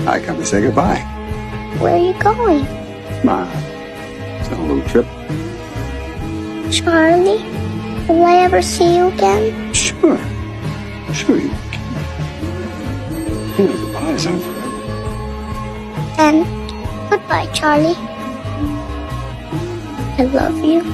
I come to say goodbye. Where are you going? It's a little trip. Charlie? Will I ever see you again? Sure. Sure you can. You know, goodbyes aren't forever. And goodbye, Charlie. I love you.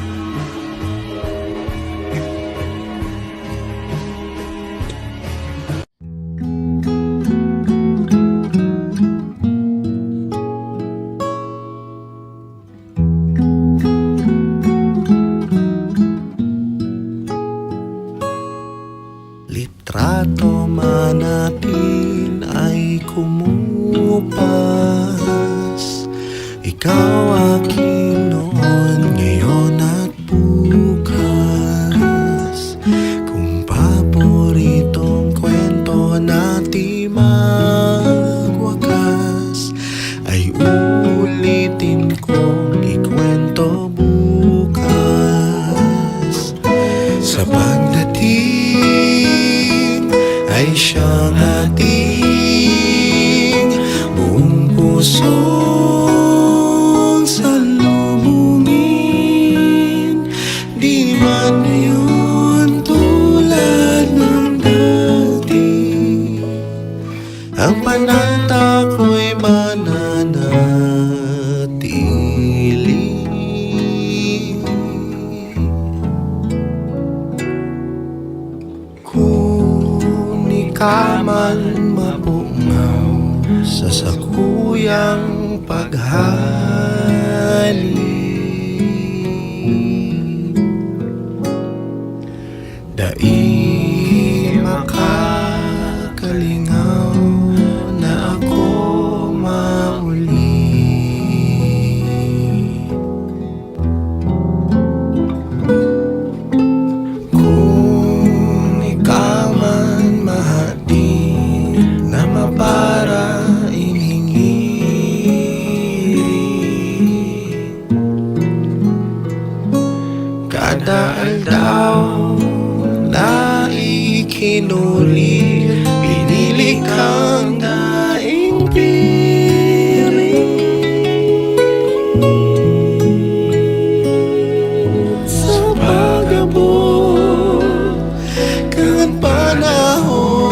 Litrato man natin ay kumupas. Ikaw aking noon, ngayon at bukas. Kung paboritong kwento natin magwakas, ay ulitin kong ikwento bukas. Sa pagdating ay siyang ating buong pusong salubungin. Di man ngayon tulad ng dati, ang panata ko'y mananatili. Kung ikaw man mapungaw sa sakuyang paghali, dai makakalingaw na ako mauli. Kung ikaw man mahati na mapara inhingiri, kada aldaw na ikinuli, pinili kang daing piring. Sa pag-abot kang panahon,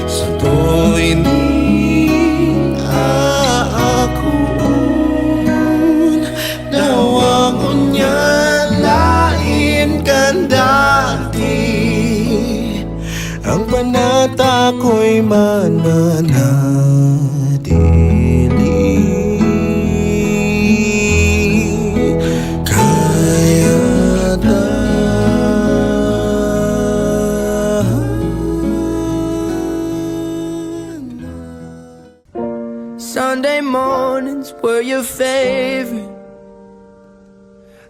sa tuwing aakuon, nawang unyan lain kang dati, ang panata ko'y mananatili. Kaya Sunday mornings were your favorite.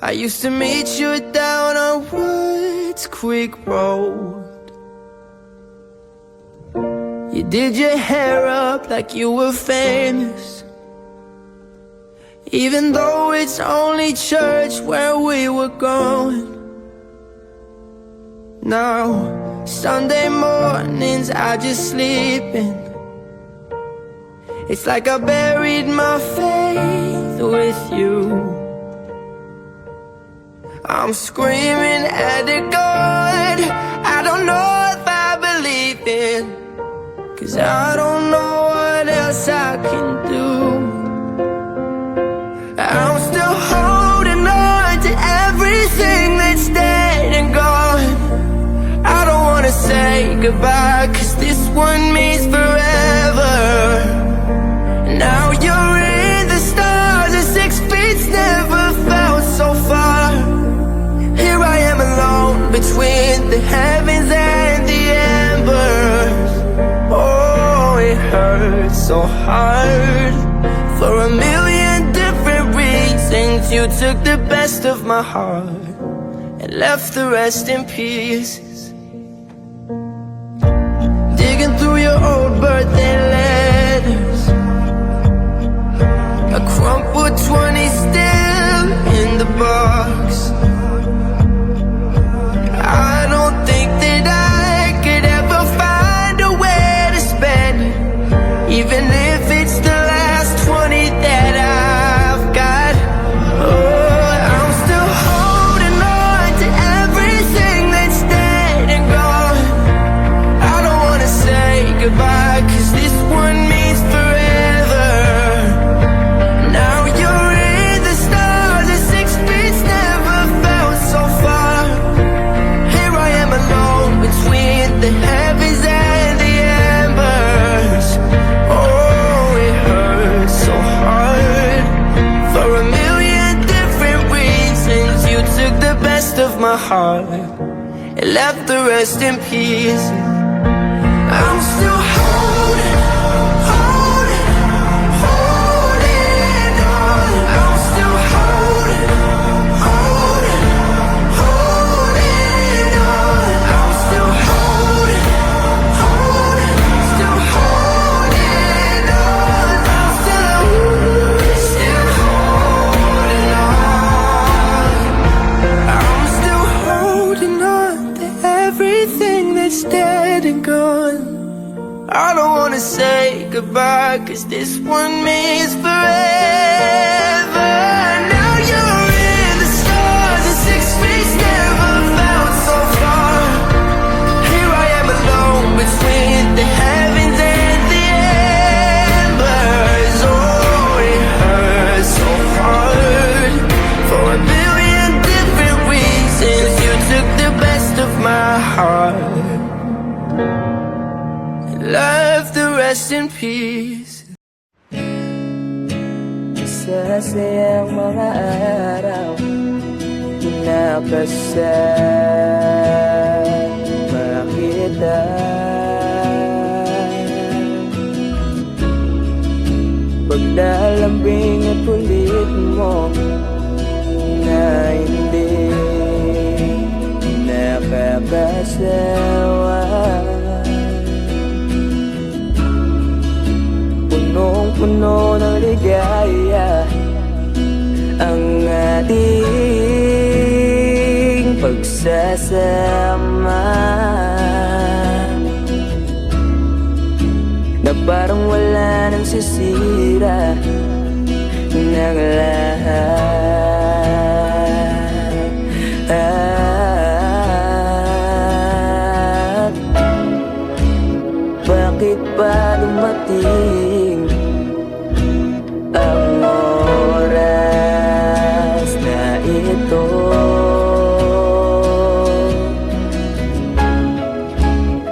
I used to meet you down on Woods Creek Road. You did your hair up like you were famous, even though it's only church where we were going. Now, Sunday mornings I just sleep in. It's like I buried my faith with you. I'm screaming at the God I don't know if I believe in, 'cause I don't know what else I can do. I'm still holding on to everything that's dead and gone. I don't wanna say goodbye, 'cause this one means forever. Now you're in the stars and 6 feet never felt so far. Here I am alone between the heavens and the embers. Oh, it hurts so hard. For a million different reasons, you took the best of my heart and left the rest in pieces. Digging through your old birthday letters, a crumpled 20 still in the box. I don't think that I could ever find a way to spend it, even heart and left the rest in peace. I'm still holding on. I'm still holding on. I'm still holding on. Still holding on. I'm still holding on. I'm still holding on to everything that's dead and gone. I don't wanna say goodbye, 'cause this one means forever. Now you're in the stars and 6 weeks never felt so far. Here I am alone between the heavens and the embers. Oh, it hurts so hard. For a billion different reasons, you took the best of my heart, left the rest in peace. Masasayang mga araw nakasama kita. Paglalambing at kulit mo na hindi nakakasawa. Punong-puno ng ligaya ang ating pagsasama, na parang wala nang sisira ng lahat. Bakit ba dumating ang oras na ito?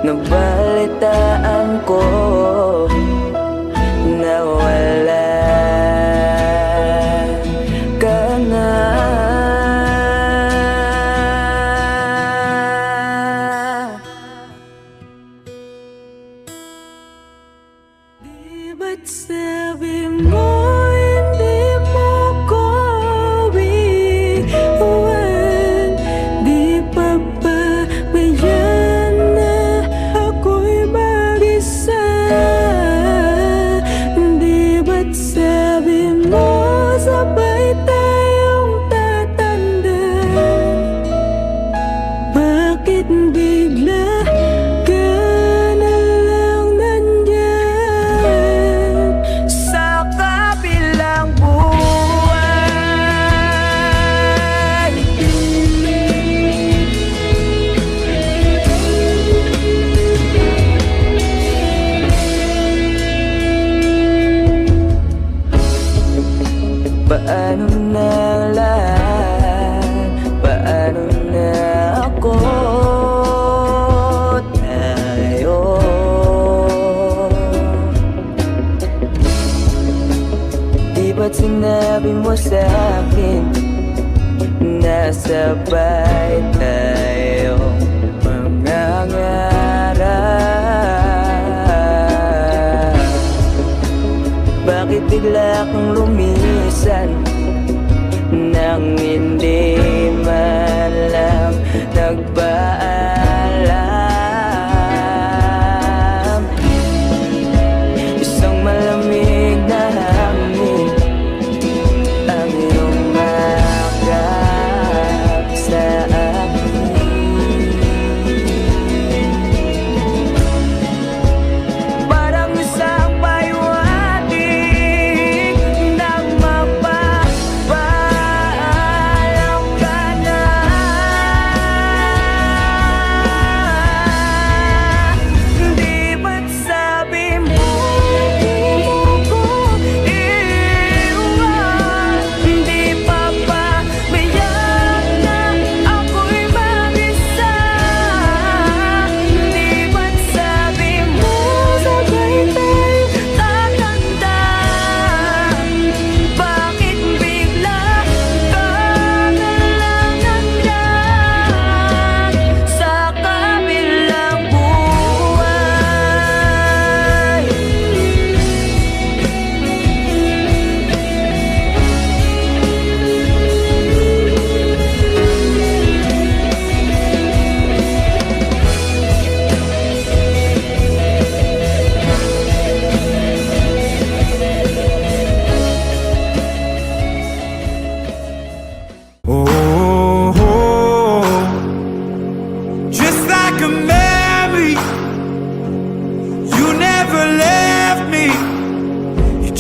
Nabalitaan ko na wala ka na. Di ba't sabi mo hindi mo ko iwan? Di pa ba bayan na ako'y mag-isa? Di ba't sabi mo sabay tayong tatanda? Bakit bigla ka na lang nandyan sa kabilang buwan? Paano na lahat? Paano na ako? Tayo di ba't sinabi mo sa'kin na sabay tayong mangangarap? Bakit bigla kang lumisan nang hindi man lang nagpaalam? Isang malamig na hangin ang iyong makap sa akin. Parang isang paywating ng mapa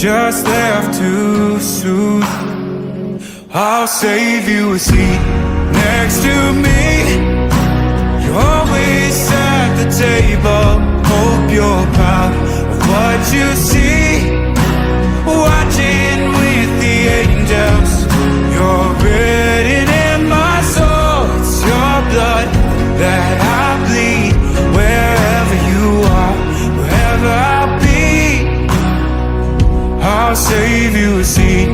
just left too soon. I'll save you a seat next to me. You're always at the table. Hope you're proud of what you see. Watching with the angels. You're written in my soul. It's your blood that I bleed. Wherever you are, wherever I'll be, I'll save you a seat.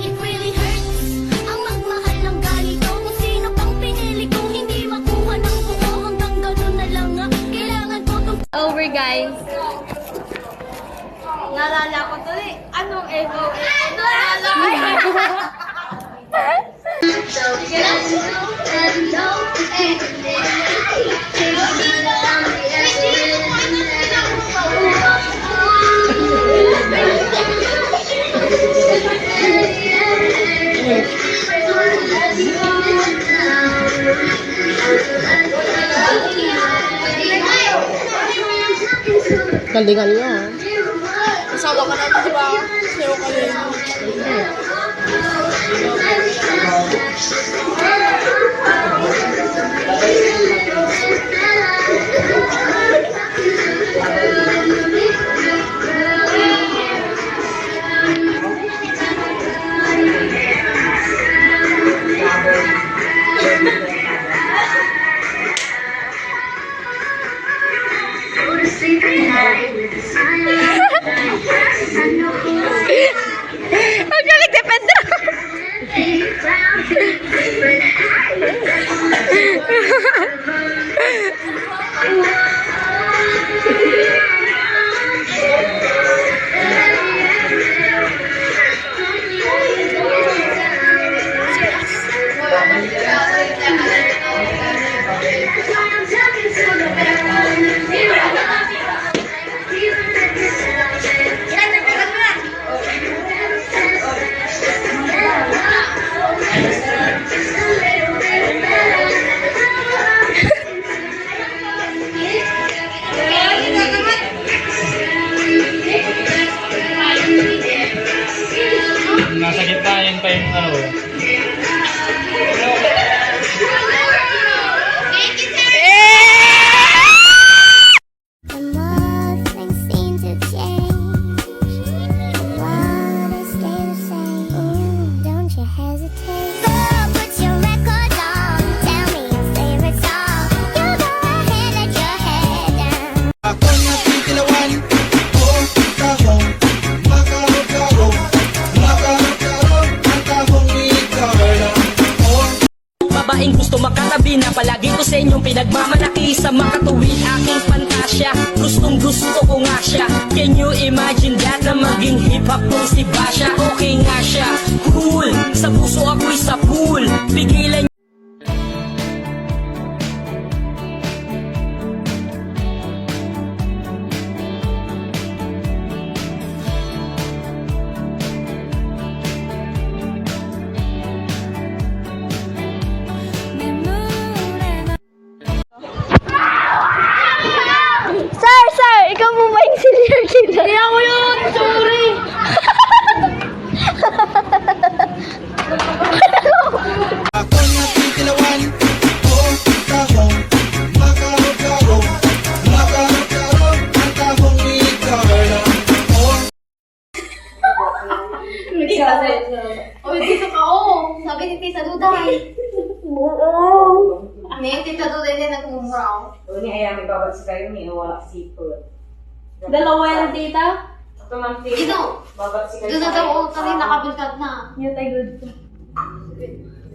It really hurts ang magmahal ng ganito. Kung sino pang pinili kong hindi makuha ng buo. Hanggang ganun na lang nga. Kailangan ko tong Over, guys. Naalala ko tuloy. Anong FOA? Naalala ko. Galingan nyo. Kasama ka natin, di ba? Sayo ka rin. Ang galing ni Pedro. Nasa gitna yun pa yung ano. Nothing seems to change. Why they stay the same? Ooh, don't you hesitate. Girl, put your record on. Tell me your favorite song. You go ahead, let your head down. Ako na titilawan, oh, kahong, makahong-kahong, makahong-kahong, ang kahong ikaw lang, oh. Babaeng gusto makatabi na palagi ko sa inyong pinagmamalaki sa makatuwid aking pantasya. Gustong gusto ko nga siya. Can you imagine that na maging hip-hop kung si Basha? Okay nga siya, cool. Sa puso ako'y sa pool. Pigilan Sir! Ikaw mo ba yung senior killer? Hindi ako yun! Sorry! Ako na titilawan, oh, kahong, makahong-kahong, makahong-kahong, ang kahong ikaw lang, oh. Uy, dito ka, oh. Sabi ni Tita Duday. Ano yung Tita Duday din nagmumuraw? Ini ayam ibabad sa kayo ni wala seafood. Dalawa yung tita? Ito man Ino. babad sa kayo. Doon na daw, oh, kasi nakabilkat na. Yung tayo good.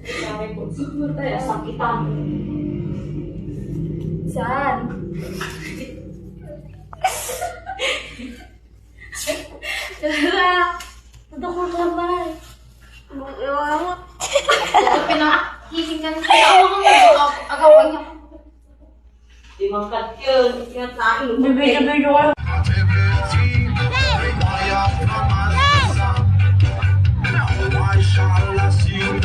Sabi po, sakitan. Saan? Tara! Tudok mo ba? Iwan mo. Pinahiling ka na. Ako ka agawan niya. Di mangkat yun. Ingat sa akin. Bibigay ko. Why shall I sing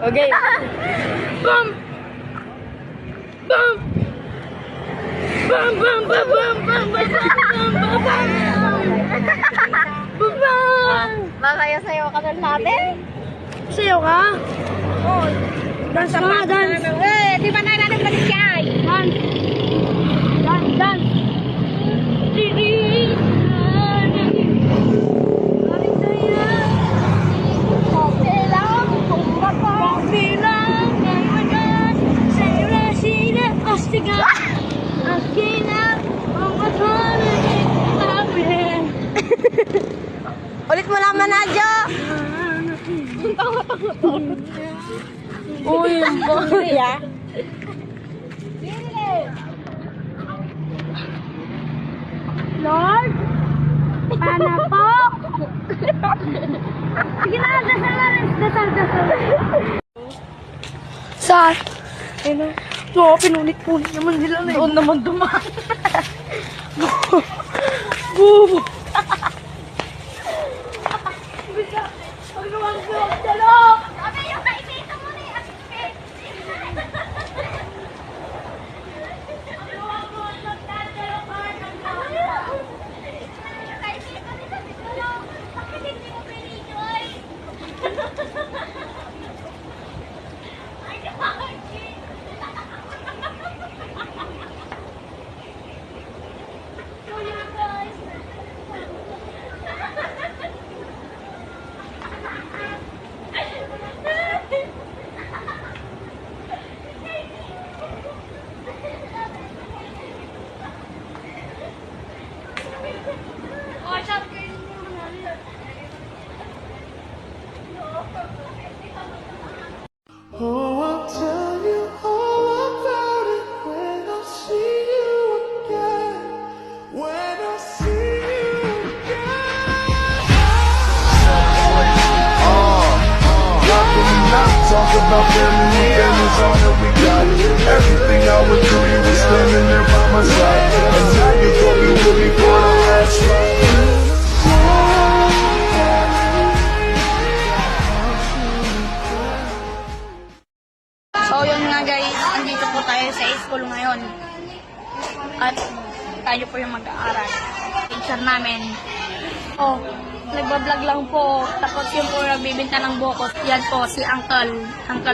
Okay. Bum! Bum! Bum, bum, bum, bum, bum, bum, bum, bum, bum, bum. Masaya-sayo ka doon natin. Sayo ka? Oo. Dance ka, dance. Di ba na natin mag-sky? Dance. Dance, dance. Okay lang. Kung Bilang ng magat sa'yo na sinapastigan. Akin ang pangkatuloy namin. Ulit mo naman, Nadjo. Uy, ang boy. Lord, paano po? Sige na, dasal. Saan? Ano? No, pinunit-punit naman sila na. Doon naman dumaan. Bubo. Sabi yung kaibigan mo ni Oh, I'll tell you all about it when I see you again. When I see you again. How can we not talk about family? Family's all that we got. Everything I would do, you were standing there by my side. And now you gon' be with me for the last ride. So yun nga guys, andito po tayo sa school ngayon. At tayo po yung mag-aaral. Teacher namin. Oh, nagbablog lang po. Tapos yun po nagbibinta ng bukos. Yan po si Uncle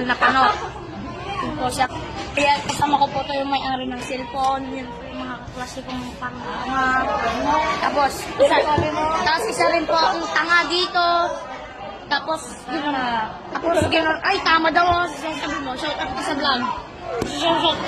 na Panot. Yun po siya. Kaya kasama ko po ito yung may-ari ng cellphone. Yun po yung mga kaklase kong mga. Tapos isa rin po akong tanga dito. Tapos gano'n, ay tama daw ako sa sabi mo, shout out ka sa vlog. Shout out